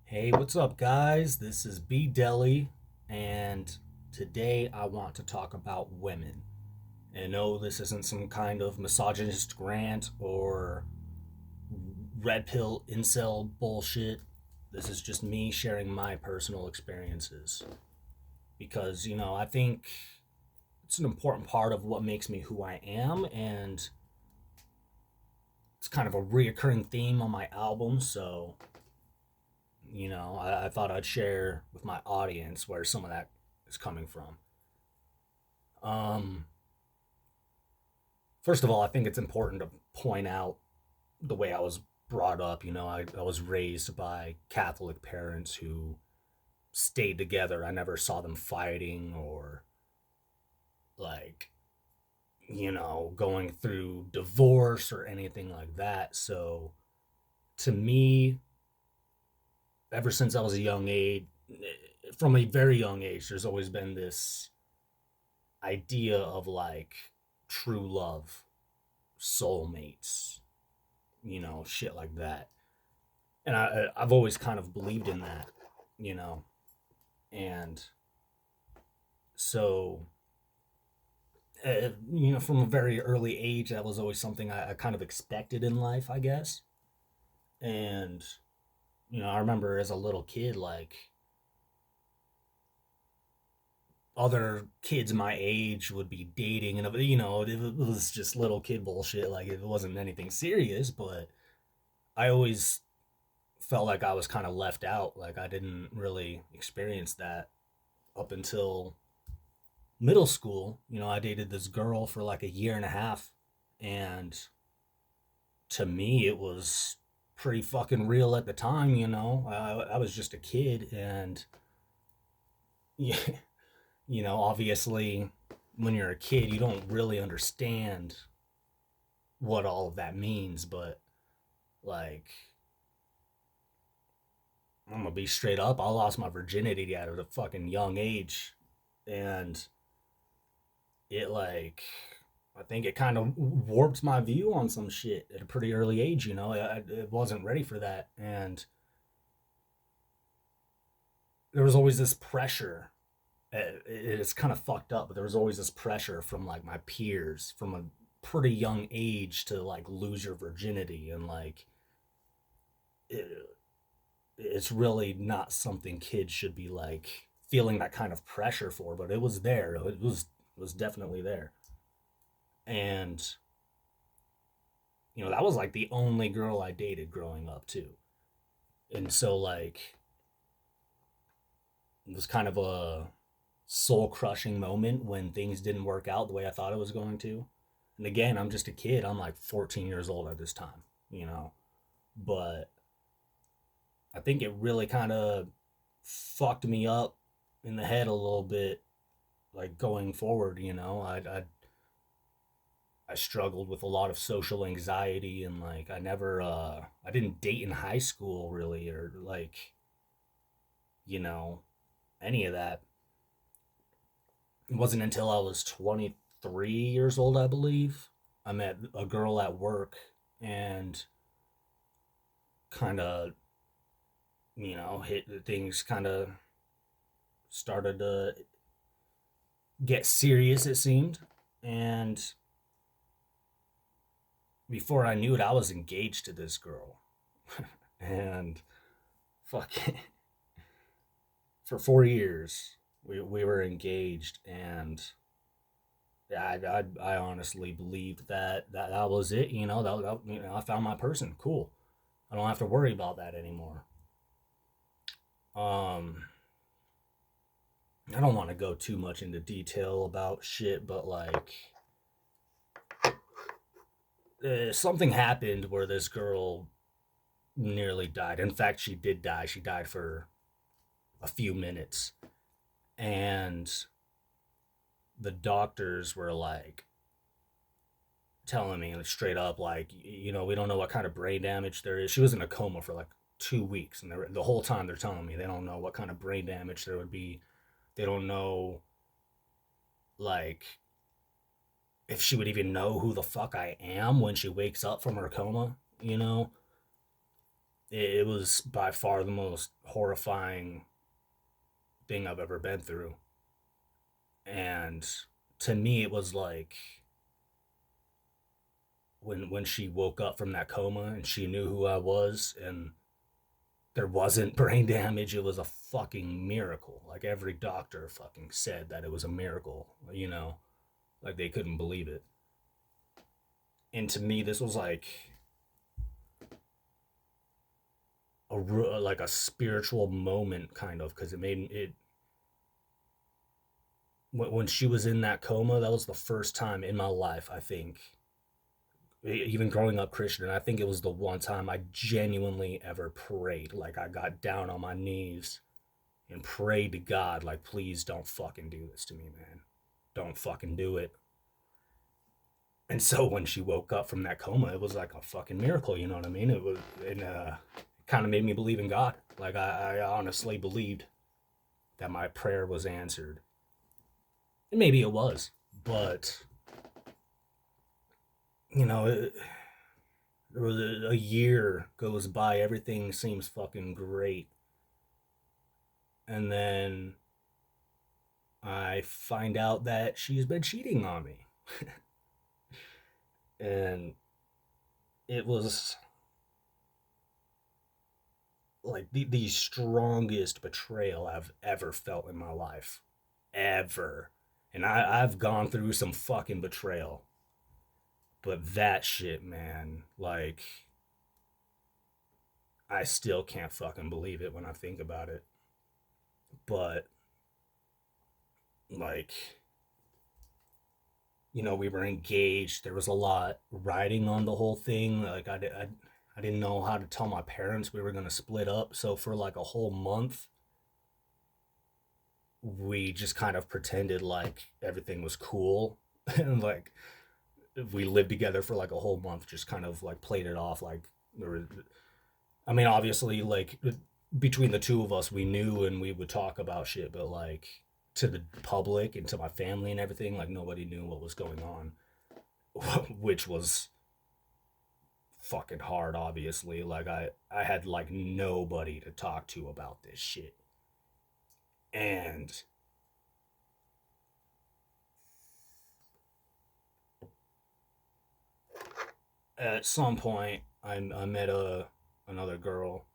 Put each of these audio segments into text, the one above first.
Hey, what's up, guys? This is B-Delley, and today I want to talk about women. And no, this isn't some kind of misogynist rant or red pill incel bullshit. This is just me sharing my personal experiences. Because, I think it's an important part of what makes me who I am, and it's kind of a reoccurring theme on my album, so I thought I'd share with my audience where some of that is coming from. Um, First of all, I think it's important to point out the way I was brought up. I was raised by Catholic parents who stayed together. I never saw them fighting or, like, going through divorce or anything like that. So to me, ever since I was a young age, from a very young age, there's always been this idea of like true love, soulmates, shit like that. And I've always kind of believed in that, you know. And so, from a very early age, that was always something I kind of expected in life, I guess. And I remember as a little kid, like other kids my age would be dating, and it was just little kid bullshit. Like it wasn't anything serious, but I always felt like I was kind of left out. Like I didn't really experience that up until middle school. I dated this girl for like a year and a half, and to me, it was pretty fucking real at the time. I was just a kid, and yeah, obviously, when you're a kid, you don't really understand what all of that means, but like, I'm gonna be straight up. I lost my virginity at a fucking young age, and it like I think it kind of warped my view on some shit at a pretty early age. I wasn't ready for that, and there was always this pressure. It's kind of fucked up, but there was always this pressure from like my peers from a pretty young age to like lose your virginity, and like it, it's really not something kids should be like feeling that kind of pressure for, but it was there. It was definitely there. And that was like the only girl I dated growing up too. And so like it was kind of a soul crushing moment when things didn't work out the way I thought it was going to. And again, I'm just a kid. I'm like 14 years old at this time, you know. But I think it really kind of fucked me up in the head a little bit, like going forward. I struggled with a lot of social anxiety, and like I didn't date in high school really, or like you know any of that. It wasn't until I was 23 years old, I believe, I met a girl at work, and kind of hit things kind of started to get serious, it seemed. And before I knew it, I was engaged to this girl. And fuck, for 4 years we were engaged. And yeah, I honestly believed that was it. I found my person. Cool. I don't have to worry about that anymore. Um, I don't want to go too much into detail about shit, but like something happened where this girl nearly died. In fact, she did die. She died for a few minutes, and the doctors were like telling me straight up, like, we don't know what kind of brain damage there is. She was in a coma for like 2 weeks, and the whole time they're telling me they don't know what kind of brain damage there would be. They don't know, like, if she would even know who the fuck I am when she wakes up from her coma, you know? It was by far the most horrifying thing I've ever been through. And to me, it was like when she woke up from that coma and she knew who I was and there wasn't brain damage, it was a fucking miracle. Like every doctor fucking said that it was a miracle, you know, like they couldn't believe it. And to me, this was like a spiritual moment, kind of, because it made it when she was in that coma. That was the first time in my life, I think, even growing up Christian, I think it was the one time I genuinely ever prayed. Like I got down on my knees and prayed to God, like, please don't fucking do this to me, man. Don't fucking do it. And so when she woke up from that coma, it was like a fucking miracle, you know what I mean? It was, and it kind of made me believe in God. Like I honestly believed that my prayer was answered. And maybe it was, but you know, there was a year goes by, everything seems fucking great, and then I find out that she's been cheating on me, and it was like the strongest betrayal I've ever felt in my life, ever. And I've gone through some fucking betrayal, but that shit, man, like I still can't fucking believe it when I think about it. But like, you know, we were engaged. There was a lot riding on the whole thing. Like I didn't know how to tell my parents we were gonna split up. So for like a whole month, we just kind of pretended like everything was cool, and like we lived together for like a whole month. Just kind of like played it off like there was. I mean, obviously, like between the two of us, we knew and we would talk about shit, but like to the public and to my family and everything, like nobody knew what was going on, which was fucking hard. Obviously, like I had like nobody to talk to about this shit, and at some point, I met a another girl,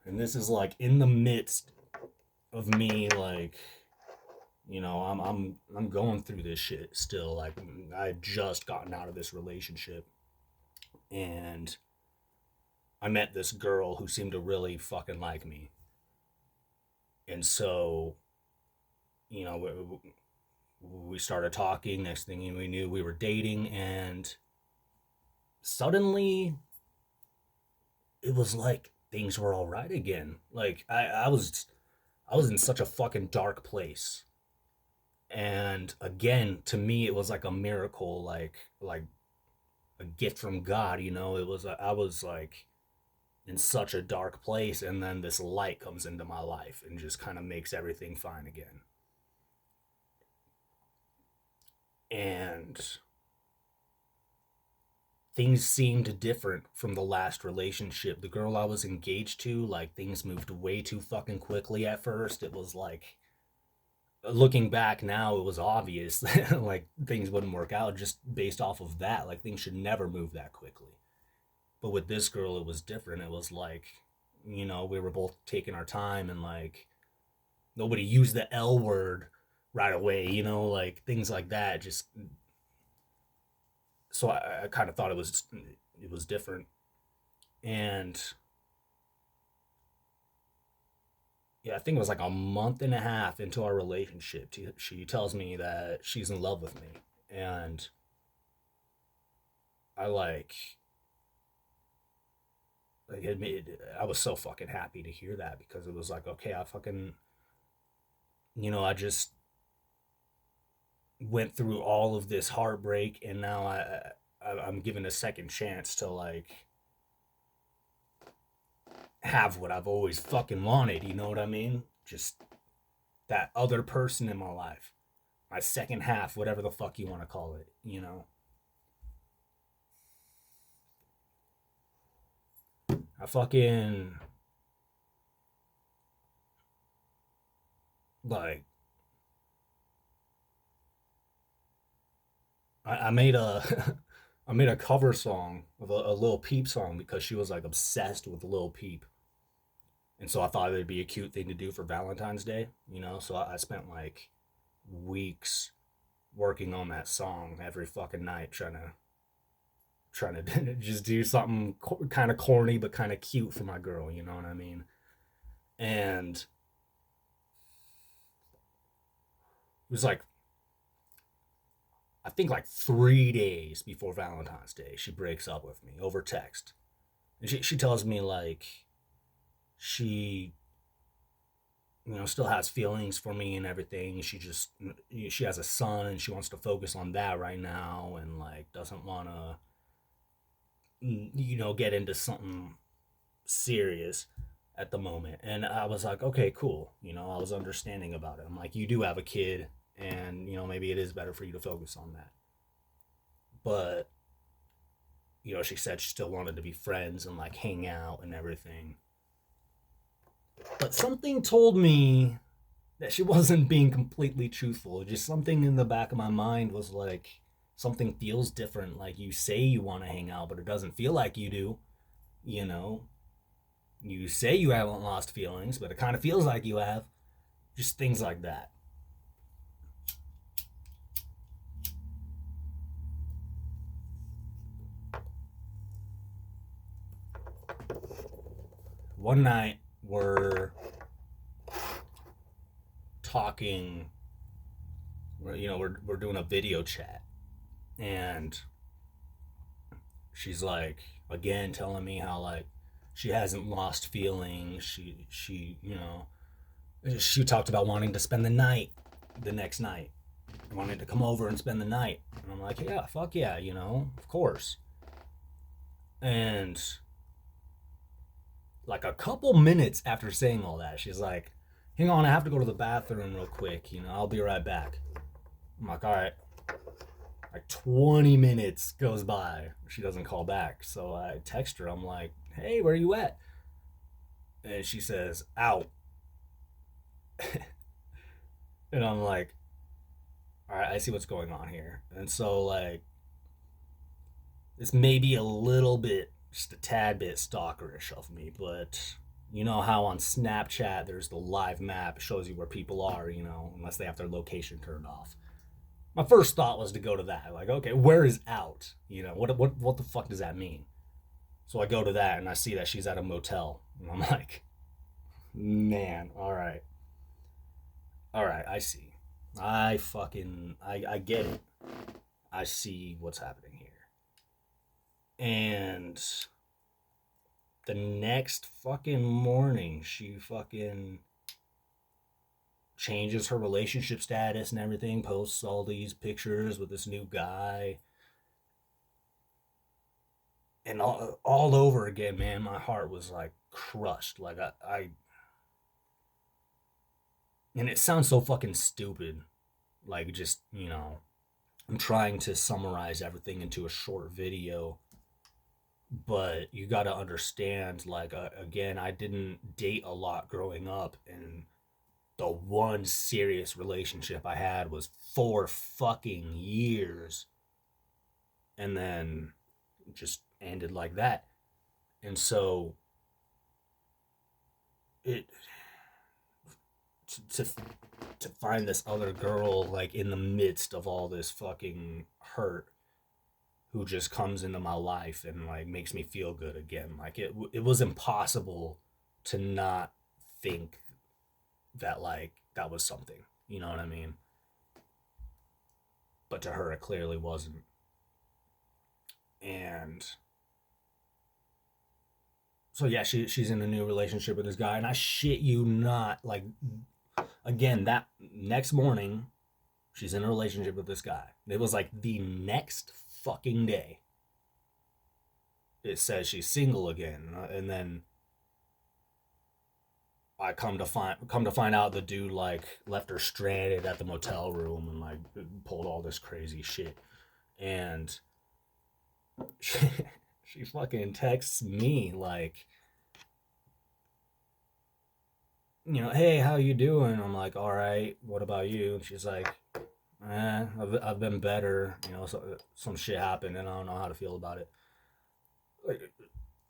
and this is like in the midst of me, like, you know, I'm going through this shit still. Like I had just gotten out of this relationship, and I met this girl who seemed to really fucking like me. And so, you know, we started talking. Next thing we knew, we were dating, and suddenly it was like things were all right again. Like I was in such a fucking dark place. And again, to me it was like a miracle, like a gift from God, you know. It was I was like in such a dark place, and then this light comes into my life and just kind of makes everything fine again. And things seemed different from the last relationship. The girl I was engaged to, like things moved way too fucking quickly at first. It was like looking back now, it was obvious that like things wouldn't work out just based off of that. Like things should never move that quickly. But with this girl, it was different. It was like, you know, we were both taking our time, and like nobody used the L word right away, you know, like things like that. Just so I kind of thought it was different. And yeah, I think it was like a month and a half into our relationship. She tells me that she's in love with me, and I like admitted I was so fucking happy to hear that, because it was like, okay, I fucking, you know, I just went through all of this heartbreak, and now I'm given a second chance to like have what I've always fucking wanted. You know what I mean? Just that other person in my life. my second half, whatever the fuck you want to call it, I fucking like I made a I made a cover song of a Lil Peep song because she was like obsessed with Lil Peep, and so I thought it'd be a cute thing to do for Valentine's Day, So I spent like weeks working on that song every fucking night, trying to just do something kind of corny but kind of cute for my girl. You know what I mean? And it was like I think like 3 days before Valentine's Day, she breaks up with me over text. And she tells me like she still has feelings for me and everything. She has a son and she wants to focus on that right now and like doesn't want to get into something serious at the moment. And I was like, okay, cool. I was understanding about it. I'm like, you do have a kid and maybe it is better for you to focus on that. But she said she still wanted to be friends and like hang out and everything. But something told me that she wasn't being completely truthful. Just something in the back of my mind was like, something feels different. Like you say you want to hang out, but it doesn't feel like you do. You say you haven't lost feelings, but it kind of feels like you have. Just things like that. One night we're talking, we're doing a video chat, and she's like again telling me how like she hasn't lost feelings. She talked about wanting to spend the night the next night, wanting to come over and spend the night, and I'm like, yeah, fuck yeah, of course. And like a couple minutes after saying all that, she's like, hang on, I have to go to the bathroom real quick, I'll be right back. I'm like, all right. Like 20 minutes goes by, she doesn't call back, so I text her. I'm like, hey, where you at? And she says, out. And I'm like, all right, I see what's going on here. And so like this may be a little bit, just a tad bit stalkerish of me, but you know how on Snapchat there's the live map, it shows you where people are, unless they have their location turned off. My first thought was to go to that. Like, okay, where is out? What the fuck does that mean? So I go to that and I see that she's at a motel. And I'm like, man, all right. All right, I see. I get it. I see what's happening here. And the next fucking morning, she fucking changes her relationship status and everything, posts all these pictures with this new guy. And all over again, man, my heart was like crushed. Like I and it sounds so fucking stupid. Like just, I'm trying to summarize everything into a short video. But you got to understand, like, again, I didn't date a lot growing up, and the one serious relationship I had was 4 fucking years, and then it just ended like that. And so it to find this other girl like in the midst of all this fucking hurt, who just comes into my life and like makes me feel good again. Like it was impossible to not think that like that was something. You know what I mean? But to her, it clearly wasn't. And so yeah, she's in a new relationship with this guy, and I shit you not, like again that next morning, she's in a relationship with this guy. It was like the next fucking day it says she's single again, and then I come to find out the dude like left her stranded at the motel room and like pulled all this crazy shit. And she, she fucking texts me like, hey, how you doing? I'm like, all right. What about you? And she's like, I've been better. Some shit happened and I don't know how to feel about it. Like,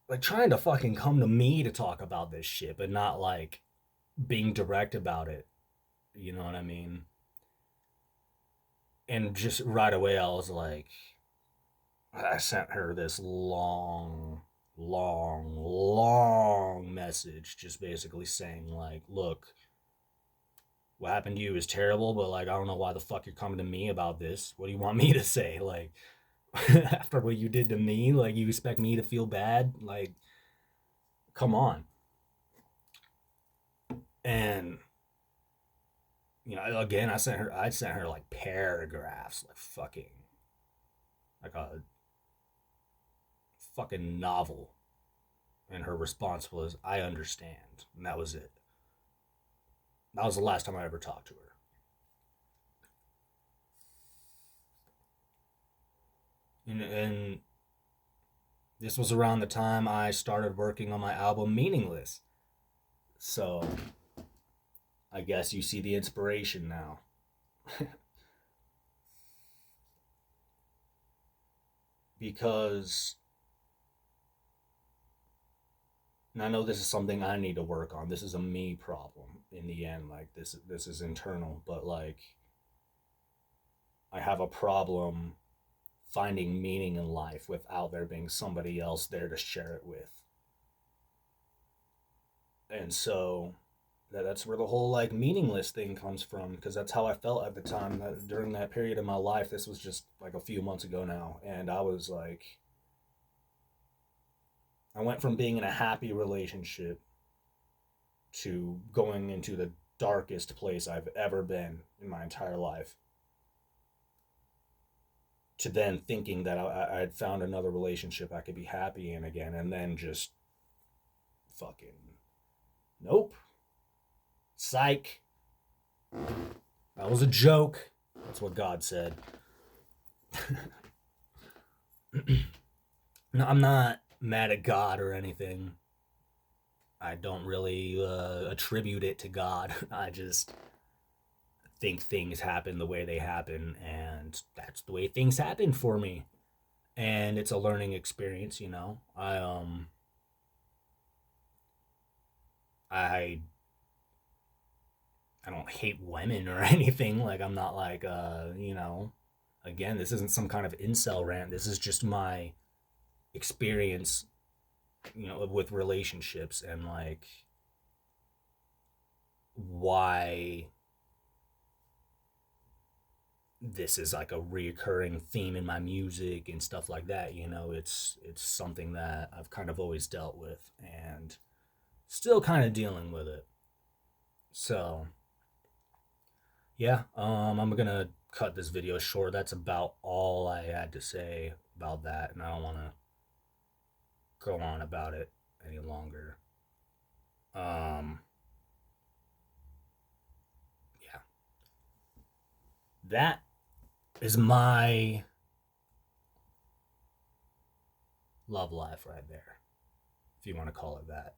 like trying to fucking come to me to talk about this shit, but not like being direct about it. You know what I mean? And just right away, I was like, I sent her this long, long, long message, just basically saying, like, look, what happened to you is terrible, but like, I don't know why the fuck you're coming to me about this. What do you want me to say? Like, after what you did to me, like, you expect me to feel bad? Like, come on. And again, I sent her like paragraphs, like fucking, like a fucking novel. And her response was, I understand. And that was it. That was the last time I ever talked to her. And this was around the time I started working on my album Meaningless. So I guess you see the inspiration now. Because, and I know this is something I need to work on. This is a me problem in the end. Like this is internal, but like I have a problem finding meaning in life without there being somebody else there to share it with. And so that's where the whole like meaningless thing comes from, because that's how I felt at the time. During that period of my life, this was just like a few months ago now, and I was like, I went from being in a happy relationship to going into the darkest place I've ever been in my entire life, to then thinking that I had found another relationship I could be happy in again, and then just fucking nope. Psych. That was a joke. That's what God said. No, I'm not mad at God or anything. I don't really attribute it to God. I just think things happen the way they happen, and that's the way things happen for me. And it's a learning experience, you know. I I don't hate women or anything. Like I'm not like again, this isn't some kind of incel rant. This is just my experience, with relationships, and like why this is like a reoccurring theme in my music and stuff like that. It's something that I've kind of always dealt with and still kind of dealing with it. So yeah, I'm gonna cut this video short. That's about all I had to say about that, and I don't want to go on about it any longer. Um, yeah, that is my love life right there, if you want to call it that.